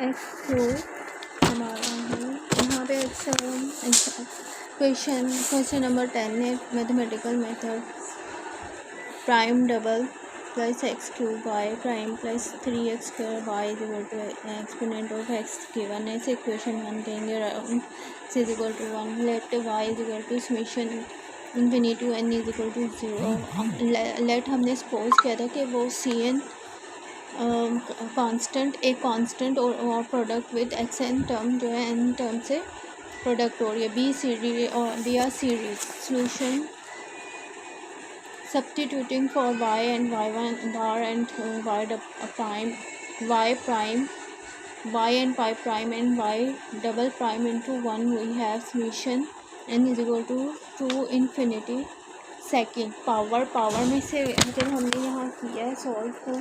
x3 हमारा है यहाँ पे क्वेश्चन नंबर 10 है mathematical method prime double plus X cube Y prime plus 3x square Y is equal to exponent of X given है। इसे equation 1 कहेंगे। x is equal to 1 let Y is equal to summation infinity to n is equal to 0। Let हमने suppose किया था कि वो cn constant और product with X N term जो है एन टर्म से प्रोडक्ट हो रही है be series solution substituting for Y and Y bar and Y prime Y and Y prime and Y double prime into 1 we have summation n is equal to 2 infinity second power में से जब हमने यहाँ किया है solve को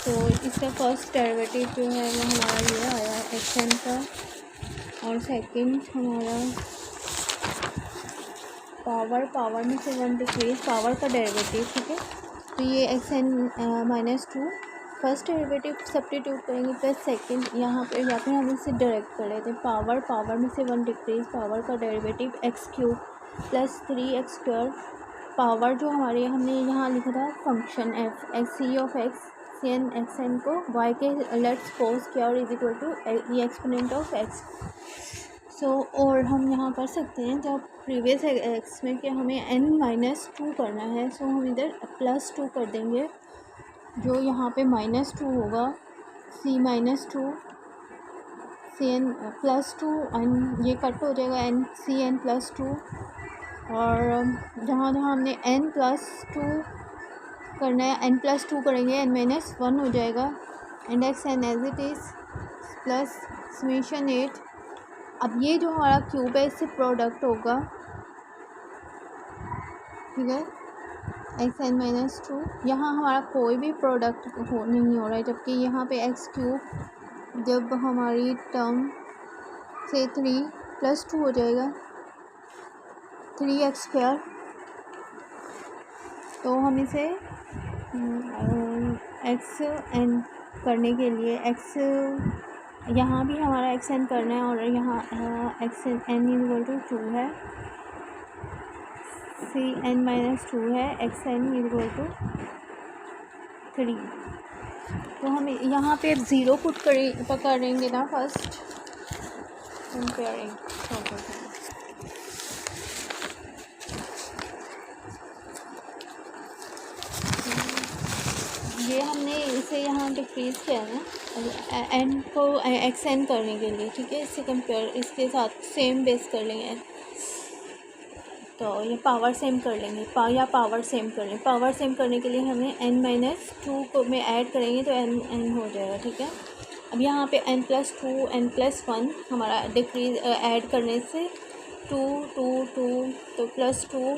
तो इसका फर्स्ट डेरिवेटिव जो है वो हमारा ये आया एक्स एन का और सेकंड हमारा पावर में से 1 डिक्रीज पावर का डेरिवेटिव, ठीक है। तो ये X N -2 first derivative substitute करेंगे प्लस सेकंड यहाँ पे हम इसे डायरेक्ट कर रहे थे पावर में से 1 डिक्रीज पावर का derivative X cube plus 3x square power जो हमारे हमने यहाँ लिखा था function F X C of X C N X N को वाई के लेट्स पोज किया और इज इक्वल टू ये एक्सपोनेंट ऑफ एक्स। सो और हम यहाँ कर सकते हैं जब प्रीवियस एक्स में कि हमें n-2 करना है सो हम इधर +2 कर देंगे जो यहाँ पे -2 होगा c-2 सी एन +2 एन ये कट हो जाएगा एन सी एन +2 और जहाँ हमने n+2 करना है n+2 करेंगे n-1 हो जाएगा and X N as it is plus summation 8। अब ये जो हमारा क्यूब है इससे प्रोडक्ट होगा, ठीक है, एक्स एन -2 यहाँ हमारा कोई भी प्रोडक्ट नहीं हो रहा है जबकि यहाँ पे एक्स क्यूब जब हमारी टर्म से 3 + 2 हो जाएगा 3x स्क्वायर। तो हम इसे एक्स एन करने के लिए एक्स यहाँ भी हमारा एक्स एन करना है और यहाँ एक्स एन इक्वल टू 2 है c(n-2) है एक्स एन इक्वल टू 3। तो हम यहाँ पे 0 पुट करेंगे ना फर्स्ट कंपेयरिंग ये हमने इसे यहाँ डिक्रीज़ किया है ना एन को एक्स एन करने के लिए, ठीक है। इससे कंपेयर इसके साथ सेम बेस कर लेंगे तो ये पावर सेम कर लेंगे पावर सेम कर लेंगे। पावर सेम करने के लिए हमें n-2 को में ऐड करेंगे तो n हो जाएगा, ठीक है। अब यहाँ पे n+2 n+1 हमारा डिक्रीज ऐड करने से 2 तो +2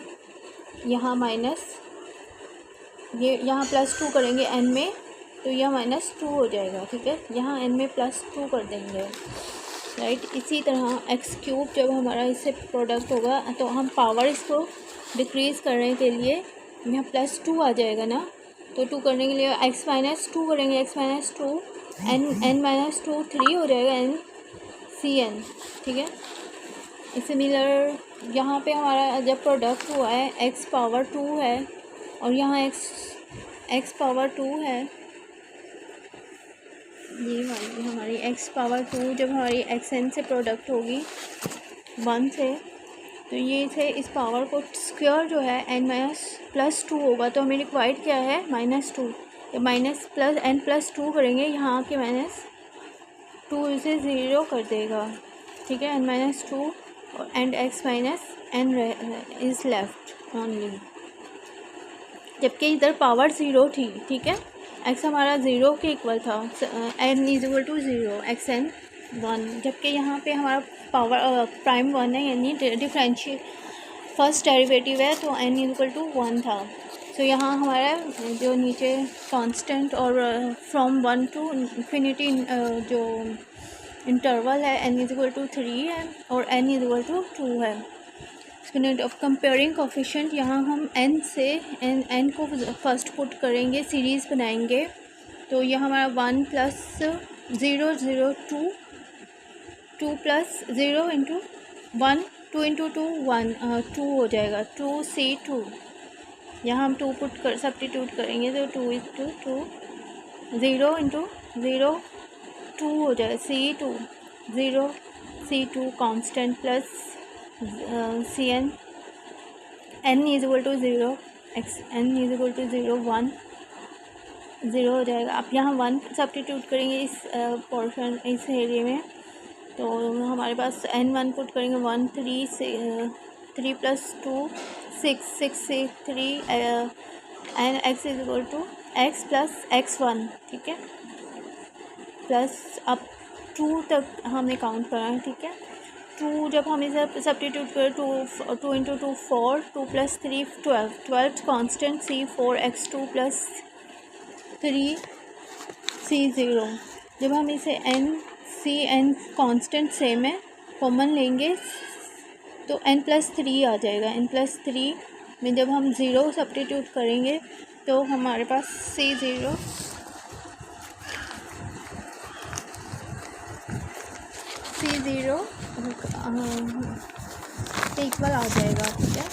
यहाँ माइनस ये यहाँ +2 करेंगे n में तो यह -2 हो जाएगा, ठीक है। यहाँ n में +2 कर देंगे, राइट। इसी तरह एक्स क्यूब जब हमारा इससे प्रोडक्ट होगा तो हम पावर इसको डिक्रीज़ करने के लिए यहाँ +2 आ जाएगा ना, तो 2 करने के लिए x-2 करेंगे x-2 n-2 3 हो जाएगा n cn, ठीक है। सिमिलर यहाँ पे हमारा जब प्रोडक्ट हुआ है x पावर 2 है और यहाँ x पावर 2 है, ये वाली हमारी x पावर 2 जब हमारी एक्स एन से प्रोडक्ट होगी 1 से तो ये से इस पावर को स्क्वायर जो है n-2 होगा तो हमें रिक्वायर्ड क्या है -2 तो n+2 करेंगे यहाँ के -2 इसे 0 कर देगा, ठीक है। n-2 and x -n is left only जबकि इधर पावर 0 थी, ठीक है। x हमारा 0 के इक्वल था n is equal to 0 X N 1 जबकि यहाँ पे हमारा पावर प्राइम 1 है यानी डिफरेंशियल फर्स्ट डेरिवेटिव है तो n इज इक्वल टू 1 था। तो यहाँ हमारा जो नीचे कांस्टेंट और फ्रॉम 1 टू इन्फिनिटी जो इंटरवल है n इज इक्वल टू 3 है और n इज इक्वल टू 2 है। एक्सपोनेंट ऑफ कंपेयरिंग कोफिशिएंट यहाँ हम n से n को फर्स्ट पुट करेंगे सीरीज़ बनाएंगे तो यह हमारा 1 + 0 0 2, 2 प्लस 0 इंटू 1, 2 इंटू 2 1, 2 हो जाएगा 2C2। यहाँ हम 2 पुट कर सब्स्टिट्यूट करेंगे तो 2 इंटू 2, 0 इंटू 0 2 हो जाएगा C2, 0 C2 constant plus Cn, n is equal to 0, x n is equal to 0 1, 0 हो जाएगा। अब यहाँ 1 सब्स्टिट्यूट करेंगे इस पोर्शन इस एरिया में, तो हमारे पास n1 पुट करेंगे 1 3 से 3 प्लस 2 6 6 से 3 and x is equal to x plus x1, ठीक है, प्लस अब 2 तक हमने काउंट करा है, ठीक है। 2 जब हम इसे सब्स्टिट्यूट करें 2 into 2 4, 2 plus 3 12, 12 constant C4 x2 plus 3 C0। जब हम इसे n कांस्टेंट सेम है कॉमन लेंगे तो n प्लस 3 आ जाएगा। n प्लस 3 में जब हम 0 सब्स्टिट्यूट करेंगे तो हमारे पास C0 इक्वल आ जाएगा, ठीक है।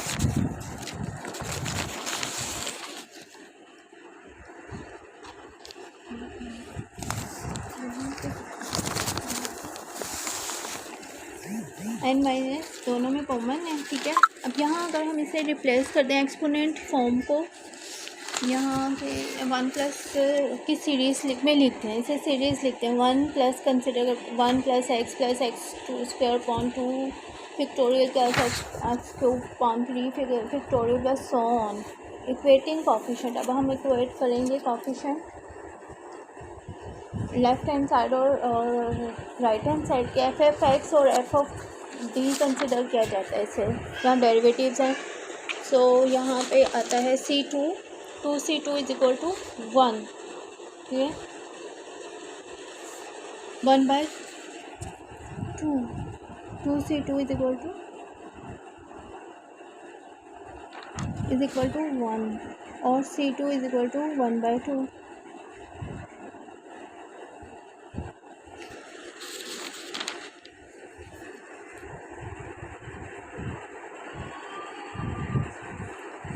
n माइनस दोनों में कॉमन है, ठीक है। अब यहाँ अगर हम इसे रिप्लेस कर दें एक्सपोनेंट फॉर्म को, यहाँ पे 1 प्लस की सीरीज़ में लिखते हैं, इसे सीरीज़ लिखते हैं 1 plus consider 1 plus x square upon 2 factorial plus X cube upon 3 factorial plus so on, equating coefficient. अब हम इक्वेट करेंगे कॉफिशेंट लेफ्ट हैंड साइड और राइट हैंड साइड के f(x) और f(d) कंसिडर किया जाता है इसे, यहाँ डेरिवेटिव्स हैं। सो यहाँ पे आता है C2, 2C2 is equal to 1, ठीक है, 1/2, 2C2 इज इक्वल टू 1 और C2 is equal to 1/2।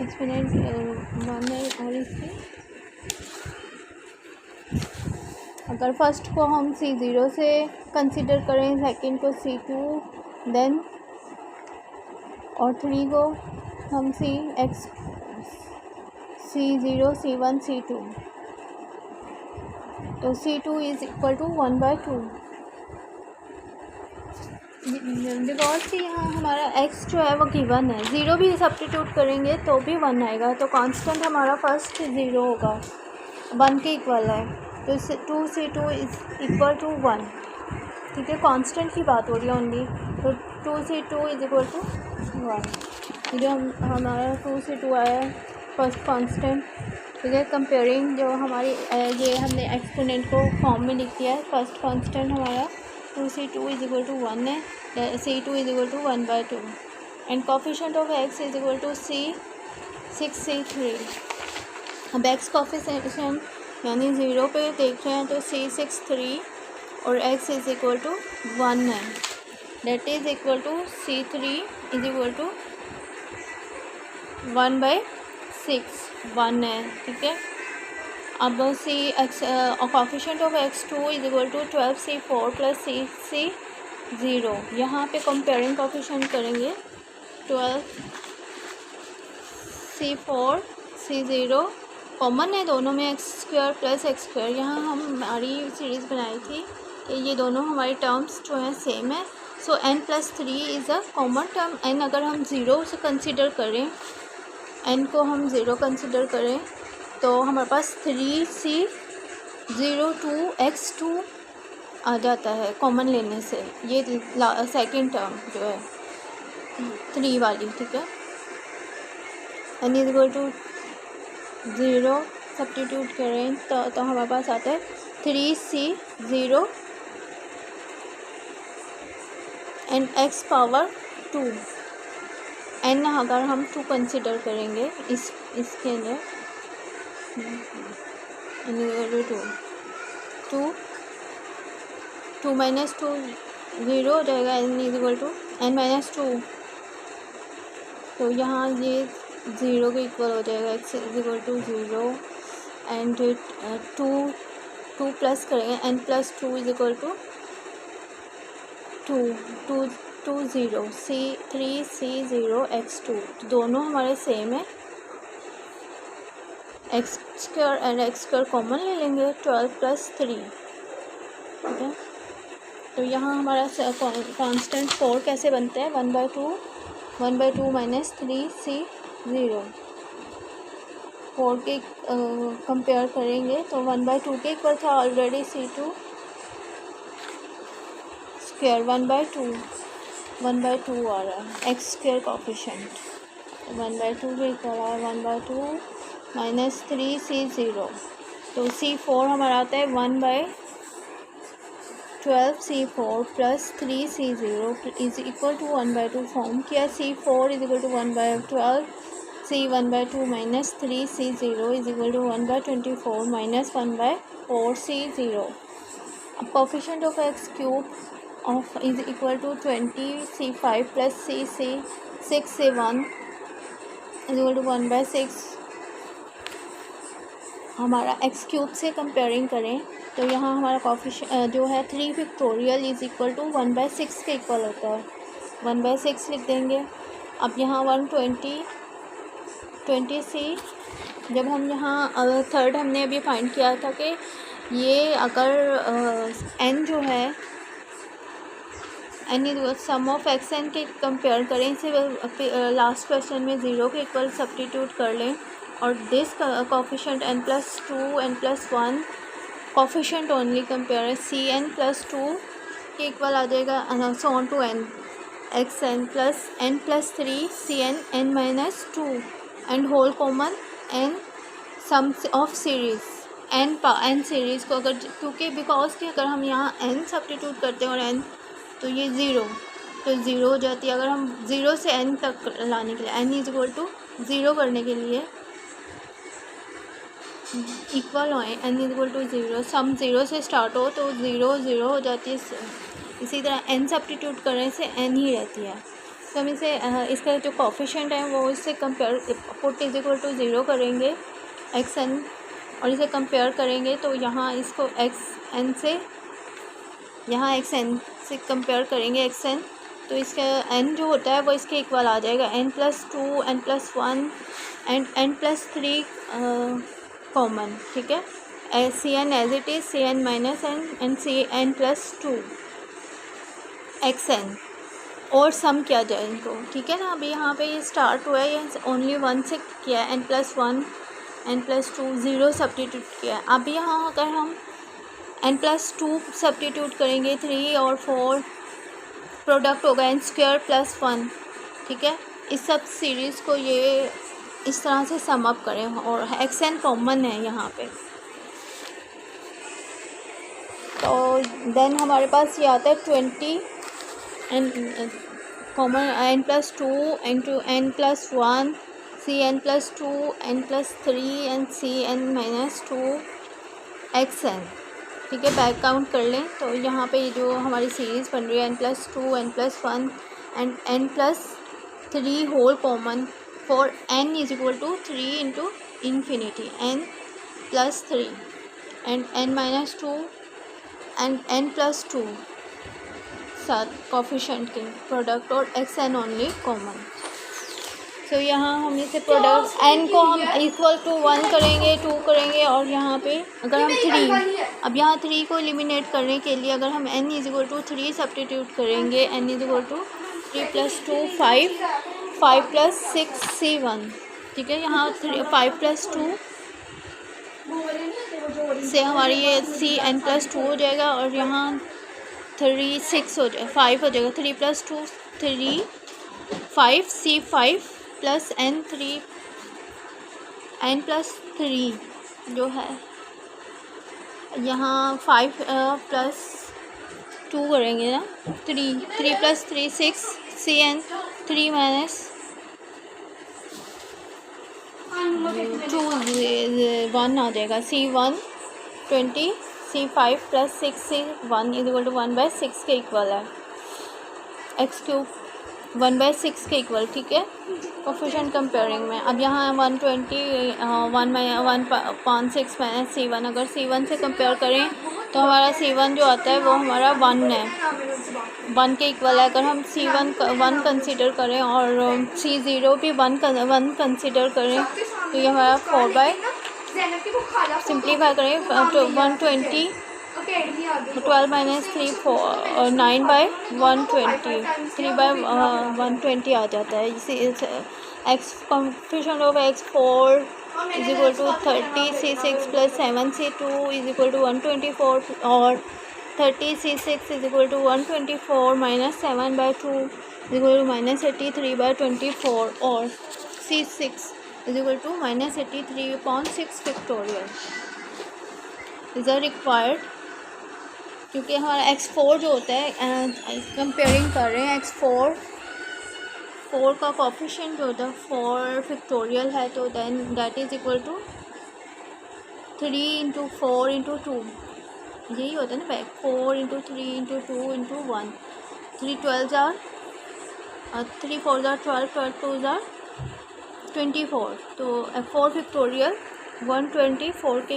Exponent 1 है और इसकी अगर फर्स्ट को हम C0 से कंसिडर करें, सेकंड को C2, देन और 3 को हम C0 C1 C2, तो C2 is equal to 1/2। Because कि यहाँ हमारा x जो है वो गिवन है, 0 भी सब्स्टिट्यूट करेंगे तो भी 1 आएगा, तो कांस्टेंट हमारा फर्स्ट 0 होगा, 1 के इक्वल है, तो 2C2 इज इक्वल टू 1, ठीक है। कांस्टेंट की बात हो रही है ओनली, तो 2C2 इज इक्वल टू 1, जो हमारा 2C2 आया फर्स्ट कांस्टेंट, ठीक है। कंपेयरिंग जो हमारी ये हमने एक्सपोनेंट को फॉर्म में लिख दिया है, फर्स्ट कांस्टेंट हमारा 2C2 इज इक्वल टू 1 है, C2 is equal to 1/2 and coefficient of x is equal to 6 C3। अब x कोफिशिएंट यानी 0 पे देख रहे हैं तो C6 और x इज इक्वल टू 1 है, that is equal to C3 is equal to 1/6, 1 है, ठीक है। अब coefficient of x2 is equal to 12C4 plus 6C0। यहाँ पे कंपेयरिंग कोफिशिएंट करेंगे 12C4 C0 कॉमन है दोनों में, x² प्लस x²। यहाँ हम हमारी सीरीज़ बनाई थी कि ये दोनों हमारी टर्म्स जो हैं सेम है, सो n plus 3 is a common term. n अगर हम 0 से कंसिडर करें, n को हम 0 कंसिडर करें तो हमारे पास 3C02x2 आ जाता है कॉमन लेने से, ये सेकंड टर्म जो है 3 वाली, ठीक है। n is equal to 0 substitute करें तो हमारे पास आता है 3C0 and x power 2, n अगर हम 2 कंसिडर करेंगे इसके अंदर n equal to 2 2 minus 2 zero हो जाएगा, n is equal to n minus 2, तो यहाँ ये ज़ीरो के इक्वल हो जाएगा, x is equal to zero and two plus करेंगे, n plus 2 is equal to 2 zero, C0 x2, तो दोनों हमारे सेम है। X square and X square common ले लेंगे, 12 प्लस 3, ठीक है। तो यहाँ हमारा कांस्टेंट 4 कैसे बनता है, 1/2 माइनस 3C0, 4 के कंपेयर करेंगे तो 1/2 के इक्वल था ऑलरेडी, C2 स्क्वायर 1/2 आ रहा है, एक्स स्क्वायर कोफिशिएंट 1/2 के इक्वल है 1/2 माइनस 3C0, तो C4 हमारा आता है 1/12C4 plus 3C0 is equal to 1/2 form किया, C4 is equal to 1/12, C 1/2 minus 3C0 is equal to 1/24 minus 1/4C0। अब coefficient of x cube of is equal to 20C5 plus C 6C1 is equal to 1/6। हमारा x cube से comparing करें तो यहाँ हमारा coefficient जो है 3 factorial is equal to 1/6 के इक्वल होता है, 1/6 लिख देंगे। अब यहाँ 20C, जब हम यहाँ थर्ड हमने अभी फाइंड किया था कि ये अगर n जो है n is sum of x n के कंपेयर करें, इसे लास्ट क्वेश्चन में 0 के इक्वल सब्स्टिट्यूट कर लें, और this coefficient n+2 n+1 coefficient only compare Cn+2 के इक्वल आ जाएगा, so on to n xn plus n+3 Cn n-2 and whole common n sum of series n series को अगर, क्योंकि बिकॉज कि अगर हम यहाँ n सब्स्टिट्यूट करते हैं और n तो ये ज़ीरो हो जाती है। अगर हम 0 से n तक लाने के लिए n इज इक्वल टू 0 करने के लिए इक्वल हो n इज इक्वल टू 0, सम 0 से स्टार्ट हो तो 0 हो जाती है। इसी तरह n सब्स्टिट्यूट करने से n ही रहती है, तो हम इसे इसका जो कोफिशिएंट है वो इससे compare put is equal to 0 करेंगे xn और इसे कंपेयर करेंगे, तो यहाँ इसको xn से यहाँ xn से कंपेयर करेंगे xn, तो इसका n जो होता है वो इसके इक्वल आ जाएगा, n+2 n+1 and n+3 common, ठीक है। Cn as it is Cn minus n and Cn+2 xn और सम किया जाए इनको, ठीक है ना। अभी यहाँ पे ये स्टार्ट हुआ है, ये ओनली 1 से किया है, n+1 n+2 0 सब्स्टिट्यूट किया है। अभी यहाँ अगर हम n+2 सब्स्टिट्यूट करेंगे 3 और 4 प्रोडक्ट होगा n² + 1, ठीक है। इस सब सीरीज़ को ये इस तरह से सम अप करें और xn कॉमन है यहाँ पे, तो देन हमारे पास ये आता है 20 common n+2 into n+1 Cn+2 n+3 and Cn-2 xn, ठीक है। बैक काउंट कर लें तो यहाँ पे ये जो हमारी सीरीज़ बन रही है n+2 n+1 and n+3 whole common for n is equal to 3 into infinity n+3 and n-2 and n+2 साथ कोफिशिएंट के प्रोडक्ट और xn ओनली कॉमन। तो यहाँ हम इसे प्रोडक्ट n को हम इक्वल टू 1 करेंगे, 2 करेंगे, और यहाँ पे अगर हम 3, अब यहाँ 3 को एलिमिनेट करने के लिए अगर हम n is equal to 3 substitute करेंगे, n is equal to 3 + 2 5 + 6 C1, ठीक है। यहाँ 5 + 2 से हमारी ये Cn+2 हो जाएगा, और यहाँ 3 6 हो जाएगा, 5 हो जाएगा, 3 + 2 3 5 C5 प्लस n+3 जो है यहाँ 5 + 2 करेंगे ना, 3 + 3 6 Cn 3 माइनस 2 1 आ जाएगा, C1 20c5 + 6c1 = 1/6 के इक्वल है, x³ 1/6 के इक्वल, ठीक है। कोफिशिएंट कंपेयरिंग में अब यहाँ 120 1/6 - c1, अगर c1 से कंपेयर करें तो हमारा c1 जो आता है वो हमारा 1 है, 1 के इक्वल है। अगर हम c1 1 कंसिडर करें और c0 भी 1 कंसिडर करें तो ये हमारा 4 सिंप्लीफाई करें तो 120 12 - 3 4 9/120 3/120 आ जाता है। इसी x coefficient of x4 = 30c6 + 7c2 = 124 और 30c6 = 124 - 7/2 = -83/24 और c6 = -83/6 फैक्टोरियल इज़ रिक्वायर्ड, क्योंकि हमारा x4 जो होता है कंपेयरिंग कर रहे हैं x4 का कोफिशिएंट जो होता है 4 फैक्टोरियल है, तो then that is equal to 3 × 4 × 2, यही होता है ना बैक 4 × 3 × 2 × 1 3 12 जार 3 4 जार 12 12 2 जार 24, तो 4 फैक्टोरियल 124 के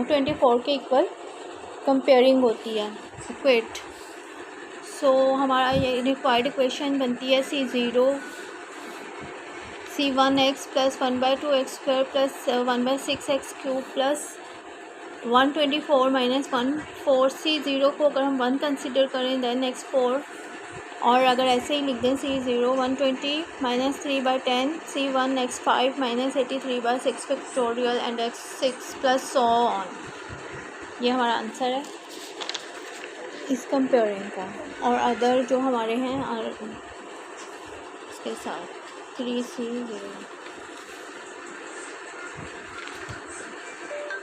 24 के इक्वल कंपेयरिंग होती है इक्वेट। सो हमारा ये रिक्वायर्ड इक्वेशन बनती है c0 c1x + 1/2x² + 1/6x³ + 124 - 14 c0 को अगर हम 1 कंसिडर करें देन x4, और अगर ऐसे ही लिख दें c0 120 - 3/10 c1 x5 - 83/6 factorial and x6 + so on। ये हमारा आंसर है इस कंपेयरिंग का। और अदर जो हमारे हैं और इसके साथ 3c0